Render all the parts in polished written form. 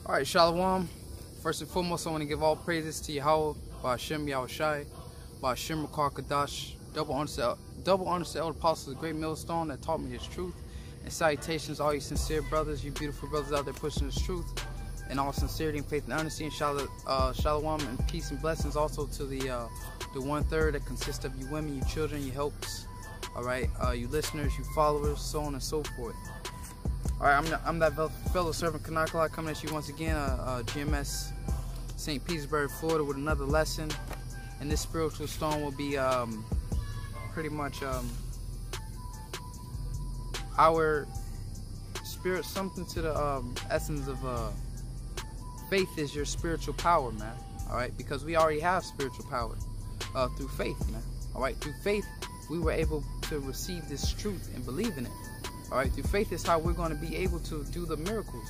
Alright, Shalom. First and foremost, I want to give all praises to Yahweh, Ba'ashem Yahushai, Ba'ashem Rakar Kadash. Double honors to the elder apostles, the great millstone that taught me his truth. And salutations, all you sincere brothers, you beautiful brothers out there pushing this truth. In all sincerity and faith and honesty, and shalom and peace and blessings also to the 1/3 that consists of you women, you children, you helps, alright, you listeners, you followers, so on and so forth. Alright, I'm that fellow servant Kanakala coming at you once again, GMS St. Petersburg, Florida, with another lesson. And this spiritual stone will be pretty much our spirit, something to the essence of faith is your spiritual power, man. Alright, because we already have spiritual power through faith, man. Alright, through faith we were able to receive this truth and believe in it. Alright, through faith is how we're going to be able to do the miracles.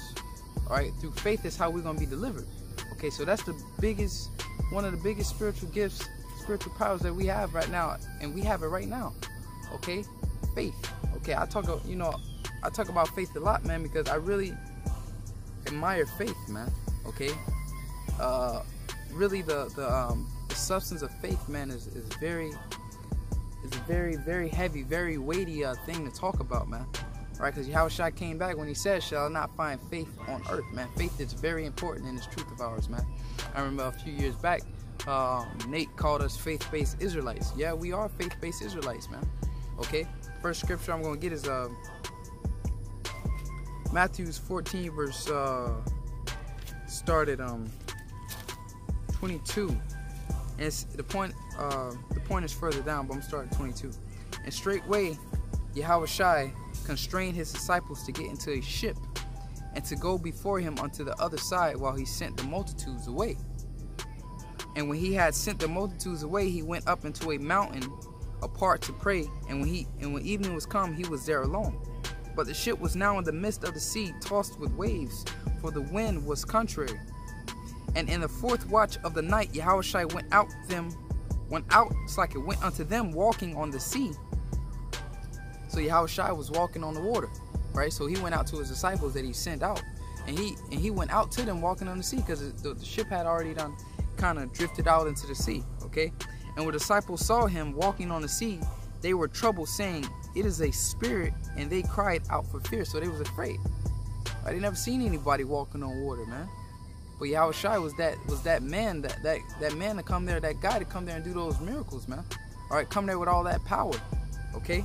Alright, through faith is how we're going to be delivered. Okay, so that's one of the biggest spiritual gifts, spiritual powers that we have right now, and we have it right now. Okay, faith. Okay, I talk about faith a lot, man, because I really admire faith, man. Okay, really the substance of faith, man, is a very heavy, very weighty thing to talk about, man. Right, because Yahushua came back when he said, "Shall I not find faith on earth?" Man, faith is very important in this truth of ours, man. I remember a few years back, Nate called us faith-based Israelites. Yeah, we are faith-based Israelites, man. Okay, first scripture I'm going to get is Matthew 14, verse started 22, and it's, the point is further down, but I'm starting 22. And straightway Yahushua constrained his disciples to get into a ship and to go before him unto the other side while he sent the multitudes away. And when he had sent the multitudes away, he went up into a mountain apart to pray. And when evening was come, he was there alone. But the ship was now in the midst of the sea, tossed with waves, for the wind was contrary. And in the fourth watch of the night, Yahushua went out unto them walking on the sea. So Yahushua was walking on the water, right? So he went out to his disciples that he sent out, and he went out to them walking on the sea, because the ship had already done kind of drifted out into the sea. Okay, and when the disciples saw him walking on the sea, they were troubled, saying, "It is a spirit," and they cried out for fear. So they was afraid. Right? They never seen anybody walking on water, man. But Yahushua was that man, that man to come there, that guy to come there and do those miracles, man. All right, come there with all that power. Okay.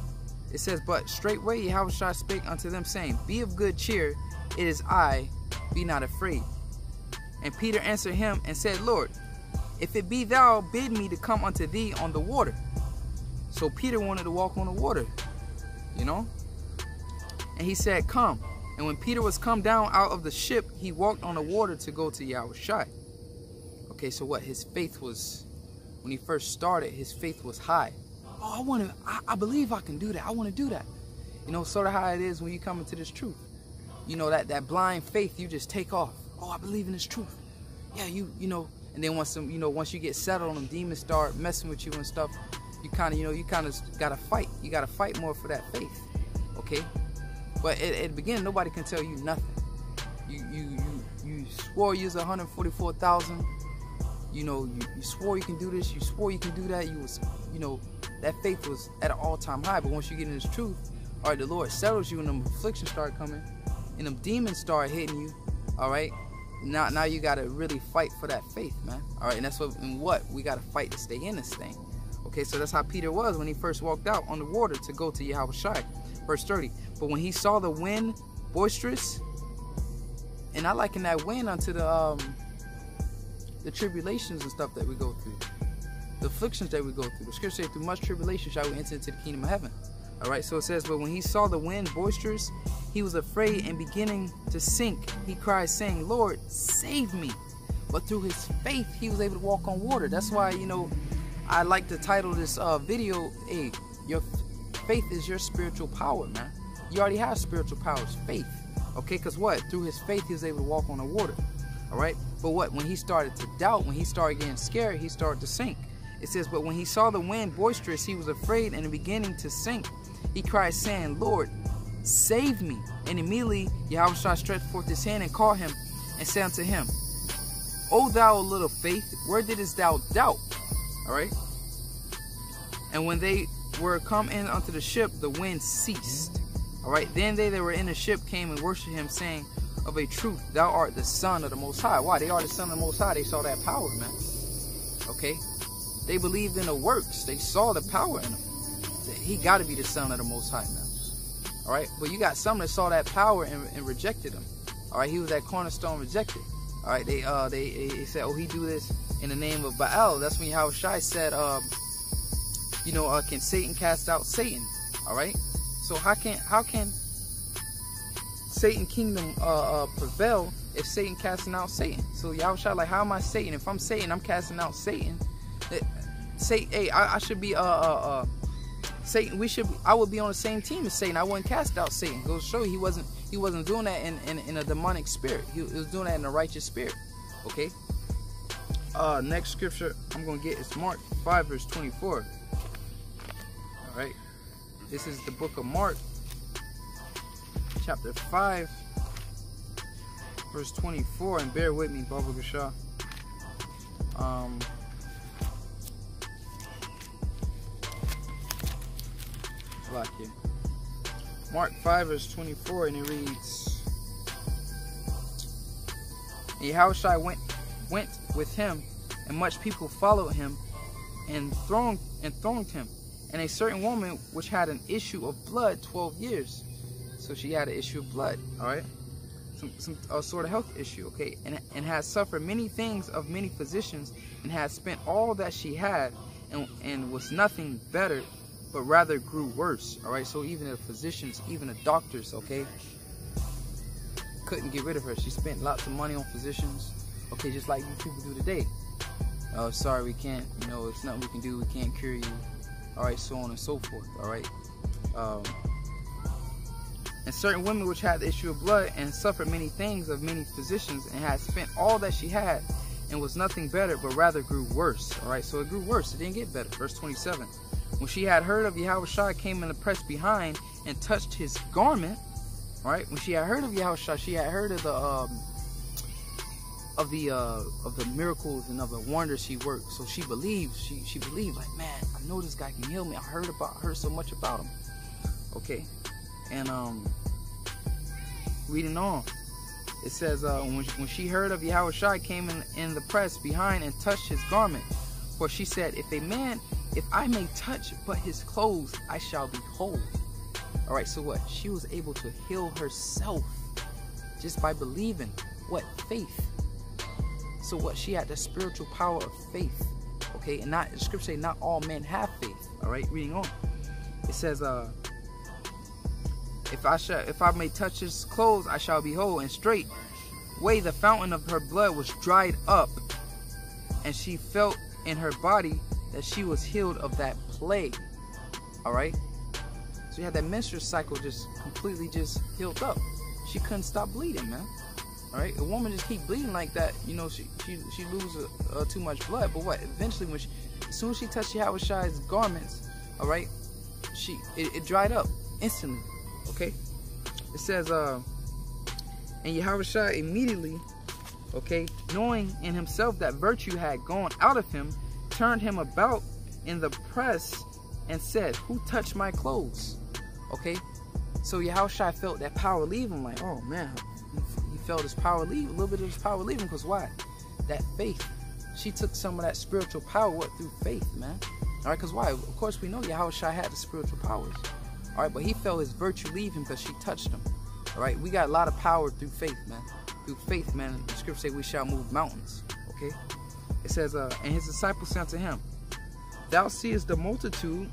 It says, "But straightway Yahushua spake unto them, saying, Be of good cheer, it is I, be not afraid. And Peter answered him and said, Lord, if it be thou, bid me to come unto thee on the water." So Peter wanted to walk on the water, you know. And he said, "Come." And when Peter was come down out of the ship, he walked on the water to go to Yahushua. Okay, so what? His faith was, when he first started, his faith was high. Oh, I believe I can do that. I want to do that. You know, sort of how it is when you come into this truth. You know, that blind faith, you just take off. Oh, I believe in this truth. Yeah, you know, and then once you get settled on them, demons start messing with you and stuff, you kind of got to fight. You got to fight more for that faith. Okay? But at the beginning, nobody can tell you nothing. You swore you was 144,000. You know, you swore you can do this. You swore you can do that. That faith was at an all-time high. But once you get in this truth, all right, the Lord settles you, and them afflictions start coming, and them demons start hitting you. All right, now you gotta really fight for that faith, man. All right, and that's what we gotta fight to stay in this thing. Okay, so that's how Peter was when he first walked out on the water to go to Yahushua. Verse 30. But when he saw the wind boisterous, and I liken that wind unto the tribulations and stuff that we go through. The afflictions that we go through. The scripture says, through much tribulation shall we enter into the kingdom of heaven. Alright, so it says, but when he saw the wind boisterous, he was afraid, and beginning to sink, he cried, saying, Lord, save me. But through his faith, he was able to walk on water. That's why, you know, I like to title this video, hey, your faith is your spiritual power, man. You already have spiritual powers, faith. Okay, because what? Through his faith, he was able to walk on the water. Alright, but what? When he started to doubt, when he started getting scared, he started to sink. It says, but when he saw the wind boisterous, he was afraid, and beginning to sink, he cried, saying, Lord, save me. And immediately Yahushua stretched forth his hand and caught him, and said unto him, O thou of little faith, where didst thou doubt? All right. And when they were come in unto the ship, the wind ceased. All right. Then they that were in the ship came and worshipped him, saying, Of a truth, thou art the Son of the Most High. Why? They are the Son of the Most High. They saw that power, man. Okay. They believed in the works. They saw the power in him. He got to be the Son of the Most High, man. All right. But you got some that saw that power and rejected him. All right. He was that cornerstone rejected. All right. They said, oh, he do this in the name of Baal. That's when Yahushua said, can Satan cast out Satan? All right. So how can Satan kingdom prevail if Satan casting out Satan? So Yahushua, like, how am I Satan? If I'm Satan, I'm casting out Satan. Satan, hey, I should be Satan. I would be on the same team as Satan. I wouldn't cast out Satan. Goes to show you he wasn't doing that in a demonic spirit. He was doing that in a righteous spirit. Okay. Next scripture I'm gonna get is Mark 5 verse 24. All right. This is the book of Mark, chapter 5, verse 24. And bear with me, Baba Gashah. Here. Mark 5 verse 24, and it reads, And Yahushua went with him, and much people followed him, and thronged him. And a certain woman which had an issue of blood 12 years. So she had an issue of blood, all right? Some sort of health issue, okay? And had suffered many things of many physicians, and had spent all that she had, and was nothing better, but rather grew worse. All right, so even the physicians, even the doctors, okay, couldn't get rid of her. She spent lots of money on physicians, okay, just like you people do today. Oh, sorry, we can't, it's nothing we can do, we can't cure you. All right, so on and so forth. All right. And certain women which had the issue of blood, and suffered many things of many physicians, and had spent all that she had, and was nothing better, but rather grew worse. All right, so it grew worse, it didn't get better. Verse 27. When she had heard of Yahushua, came in the press behind, and touched his garment. All right. When she had heard of Yahushua, she had heard of the miracles and of the wonders he worked. So she believed. She believed, like, man, I know this guy can heal me. I heard so much about him. Okay. And reading on, it says, when she heard of Yahushua, came in the press behind, and touched his garment. For she said, if I may touch but his clothes, I shall be whole. All right, so what? She was able to heal herself just by believing. What? Faith. So what? She had the spiritual power of faith. Okay, and the scripture say not all men have faith. All right, reading on. It says, if I may touch his clothes, I shall be whole. And straightway the fountain of her blood was dried up, and she felt in her body that she was healed of that plague. All right, so you had that menstrual cycle just completely just healed up. She couldn't stop bleeding, man. All right, a woman just keep bleeding like that, she loses too much blood. But what? Eventually, as soon as she touched Yahushua's garments, all right, it dried up instantly. Okay, it says, and Yahushua immediately, okay, knowing in himself that virtue had gone out of him, turned him about in the press, and said, who touched my clothes? Okay, so Yahushua felt that power leave him. Like, oh man, he felt his power leave, a little bit of his power leave him. Because why? That faith. She took some of that spiritual power through faith, man. All right, because why? Of course we know Yahushua had the spiritual powers. All right, but he felt his virtue leave him because she touched him. All right, we got a lot of power through faith, man. Through faith, man. The scripture say we shall move mountains. Okay, it says, and his disciples said unto him, thou seest the multitude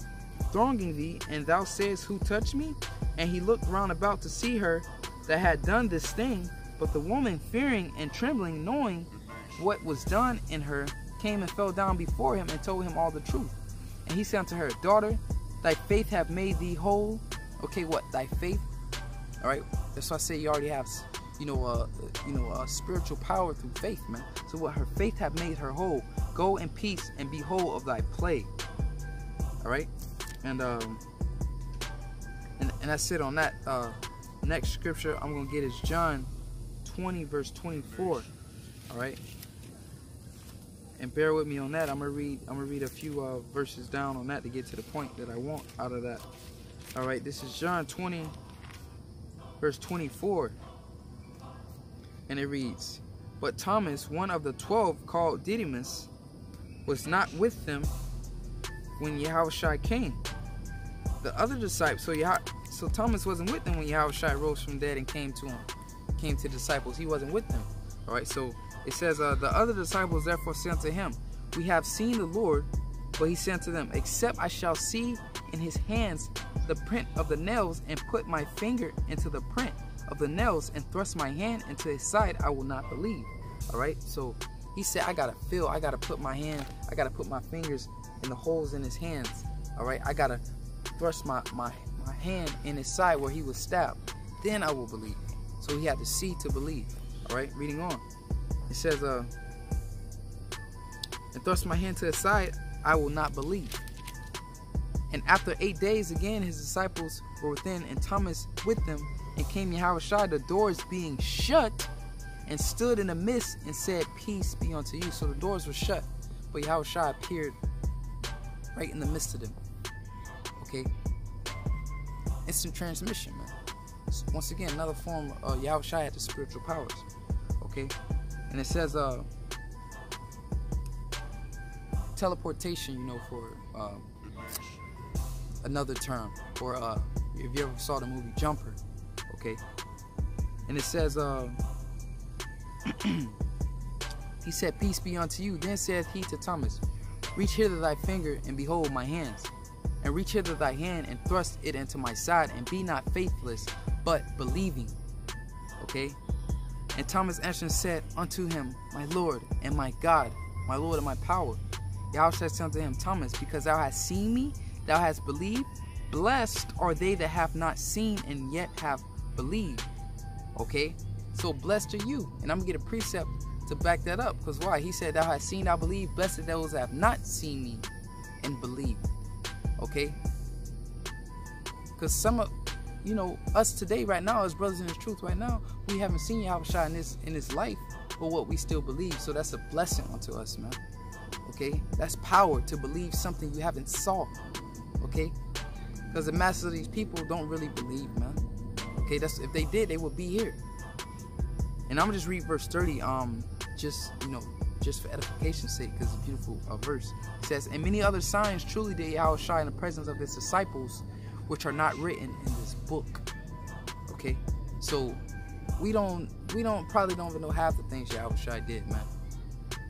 thronging thee, and thou sayest, who touched me? And he looked round about to see her that had done this thing. But the woman, fearing and trembling, knowing what was done in her, came and fell down before him, and told him all the truth. And he said unto her, daughter, thy faith hath made thee whole. Okay, what? Thy faith? All right, that's why I say you already have, spiritual power through faith, man. So what? Her faith hath made her whole. Go in peace and be whole of thy plague. All right, and that's it on that. Next scripture I'm gonna get is John 20 verse 24. All right, and bear with me on that. I'm gonna read a few verses down on that to get to the point that I want out of that. All right, this is John 20 verse 24, and it reads, "But Thomas, one of the 12, called Didymus, was not with them when Yahushua came. The other disciples, so Thomas wasn't with them when Yahushua rose from the dead and came to the disciples. He wasn't with them. All right, so it says, the other disciples therefore said unto him, We have seen the Lord. But he said unto them, Except I shall see in his hands the print of the nails, and put my finger into the print of the nails, and thrust my hand into his side, I will not believe." All right, so he said, I gotta put my fingers in the holes in his hands. All right, I gotta thrust my hand in his side where he was stabbed. Then I will believe. So he had to see to believe. All right, reading on. It says, and thrust my hand to his side, I will not believe. And after 8 days again, his disciples were within, and Thomas with them. And came Yahushua, the doors being shut, and stood in the midst, and said, Peace be unto you. So the doors were shut, but Yahushua appeared right in the midst of them. Okay? Instant transmission, man. Once again, another form of Yahushua had the spiritual powers. Okay? And it says, teleportation, you know, for another term, or if you ever saw the movie Jumper, okay, and it says, he said, Peace be unto you. Then saith he to Thomas, Reach hither thy finger, and behold my hands, and reach hither thy hand, and thrust it into my side, and be not faithless, but believing. Okay, and Thomas answered said unto him, My Lord and my God, my Lord and my power. Yahushua said unto him, Thomas, because thou hast seen me, thou hast believed. Blessed are they that have not seen and yet have believed. Okay, so blessed are you. And I'm gonna get a precept to back that up. Because why? He said, thou hast seen, thou believe. Blessed are those that have not seen me and believed. Okay, because some of, you know, us today right now as brothers in the truth right now, we haven't seen Yahushua in this life, but what we still believe. So that's a blessing unto us, man. Okay, that's power to believe something you haven't saw. Okay, because the masses of these people don't really believe, man. Okay, that's, if they did, they would be here. And I'm gonna just read verse 30, just, you know, just for edification's sake, because it's a beautiful verse. It says, And many other signs truly did Yahushua in the presence of his disciples, which are not written in this book. Okay, so we probably don't even know half the things Yahushua did, man.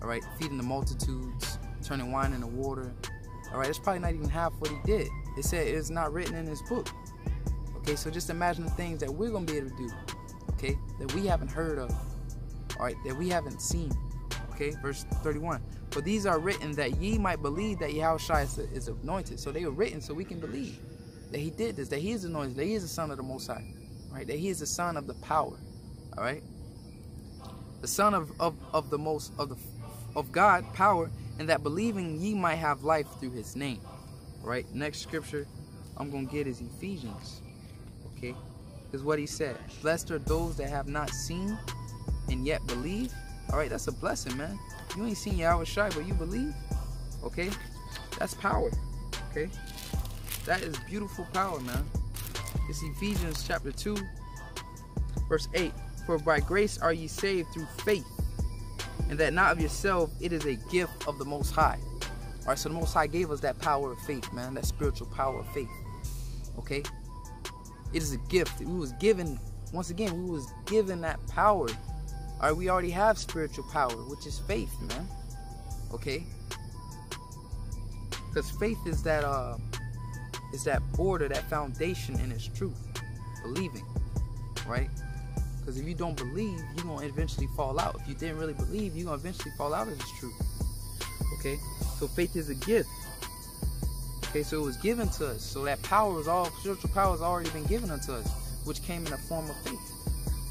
All right, feeding the multitudes, turning wine into water. All right, that's probably not even half what he did. It said it's not written in his book. Okay, so just imagine the things that we're gonna be able to do. Okay, that we haven't heard of. All right, that we haven't seen. Okay, verse 31. For these are written that ye might believe that Yahushua is anointed. So they were written so we can believe that he did this, that he is anointed, that he is the Son of the Most High. Right, that he is the Son of the power. All right, the Son of God, power, and that believing ye might have life through his name. All right, next scripture I'm gonna get is Ephesians. Okay, is what he said. Blessed are those that have not seen and yet believe. All right, that's a blessing, man. You ain't seen Yahushua, but you believe. Okay, that's power. Okay, that is beautiful power, man. It's Ephesians chapter 2, verse 8. For by grace are ye saved through faith, and that not of yourself, it is a gift of the Most High. All right, so the Most High gave us that power of faith, man, that spiritual power of faith. Okay, it is a gift. We was given, once again, we was given that power. All right, we already have spiritual power, which is faith, man. Okay, because faith is that border, that foundation in its truth, believing, right? Because if you don't believe, you're going to eventually fall out. If you didn't really believe, you're going to eventually fall out of this truth. Okay? So faith is a gift. Okay, so it was given to us. So that power was all, spiritual power has already been given unto us, which came in the form of faith.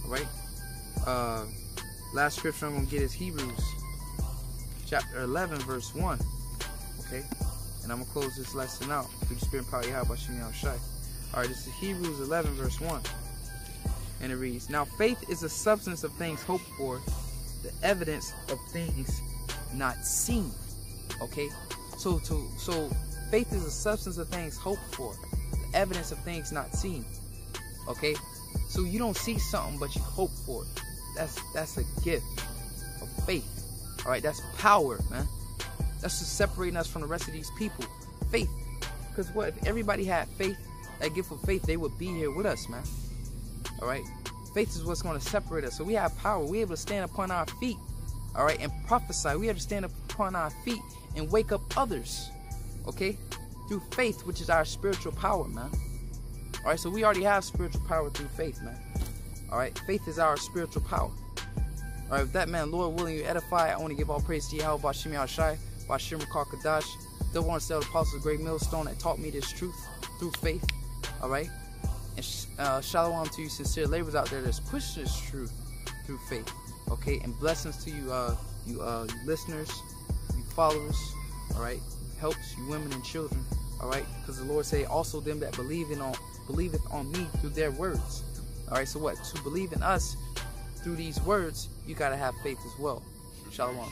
Alright? Last scripture I'm going to get is Hebrews chapter 11, verse 1. Okay? And I'm going to close this lesson out. Through the Spirit and power of Yahweh by Shemi Al Shai. Alright, this is Hebrews 11, verse 1. And it reads, now faith is the substance of things hoped for, the evidence of things not seen. Okay, so faith is the substance of things hoped for, the evidence of things not seen. Okay, so you don't see something but you hope for it. That's a gift of faith. All right, that's power, man. That's just separating us from the rest of these people. Faith, because what if everybody had faith, that gift of faith, they would be here with us, man. All right, faith is what's going to separate us. So we have power. We're able to stand upon our feet, all right, and prophesy. We have to stand upon our feet and wake up others, okay, through faith, which is our spiritual power, man. All right, so we already have spiritual power through faith, man. All right, faith is our spiritual power. All right, with that, man, Lord willing, you edify. I want to give all praise to Yahweh, Bashim Yahshai, Bashir Makar Kadash, the one cell apostles, great millstone that taught me this truth through faith. All right, and shalom to you sincere laborers out there that's pushing this truth through faith. Okay, and blessings to you, you listeners, you followers. All right, helps you women and children. All right, because the Lord say also them that believeth on me through their words. All right, so what? To believe in us through these words, you gotta have faith as well. Shalom.